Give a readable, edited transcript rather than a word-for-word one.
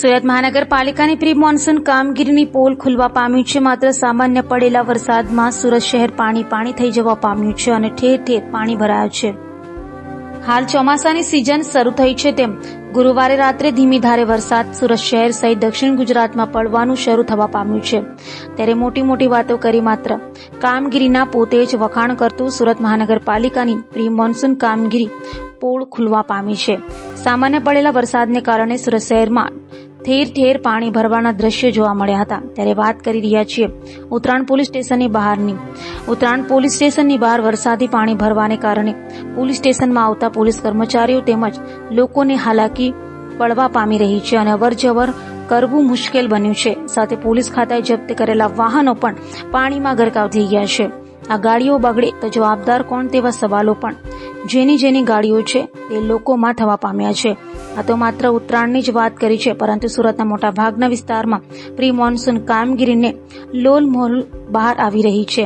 સુરત મહાનગરપાલિકાની pre monsoon કામગીરીની pole ખુલવા પામ્યું છે। માત્ર સામાન્ય પડેલા વરસાદમાં સુરત શહેર પાણી થઈ જવા પામ્યું છે અને ઠેર ઠેર પાણી ભરાયું છે। હાલ ચોમાસાની સિઝન શરૂ થઈ છે તેમ ગુરુવારે રાત્રે ધીમી ધારે વરસાદ સુરત શહેર સહિત દક્ષિણ ગુજરાતમાં પડવાનું શરૂ થવા પામ્યું છે। ત્યારે મોટી વાતો કરી માત્ર કામગીરીના પોતે જ વખાણ કરતું સુરત મહાનગરપાલિકાની પ્રી મોન્સૂન કામગીરી પોળ ખુલવા પામી છે। સામાન્ય પડેલા વરસાદને કારણે સુરત શહેરમાં ઠેર ઠેર પાણી ભરવાના દ્રશ્યો જોવા મળ્યા હતા। ત્યારે વાત કરી રહ્યા છીએ ઉત્તરાયણ પોલીસ સ્ટેશનની બહારની। ઉત્તરાયણ પોલીસ સ્ટેશનની બહાર વરસાદી પાણી ભરવાને કારણે પોલીસ સ્ટેશનમાં આવતા પોલીસ કર્મચારીઓ તેમજ લોકોને હાલાકી પડવા પામી રહી છે અને અવરજવર કરવું મુશ્કેલ બન્યું છે। સાથે પોલીસ ખાતાએ જપ્ત કરેલા વાહનો પણ પાણીમાં ગરકાવ થઈ ગયા છે। આ ગાડીઓ બગડે તો જવાબદાર કોણ તેવા સવાલો પણ જેની ગાડીઓ છે તે લોકોમાં થવા પામ્યા છે। આ તો માત્ર ઉત્તરાયણની જ વાત કરી છે, પરંતુ સુરતના મોટા ભાગના વિસ્તારમાં પ્રી મોન્સૂન કામગીરીને લોલ મોલ બહાર આવી રહી છે।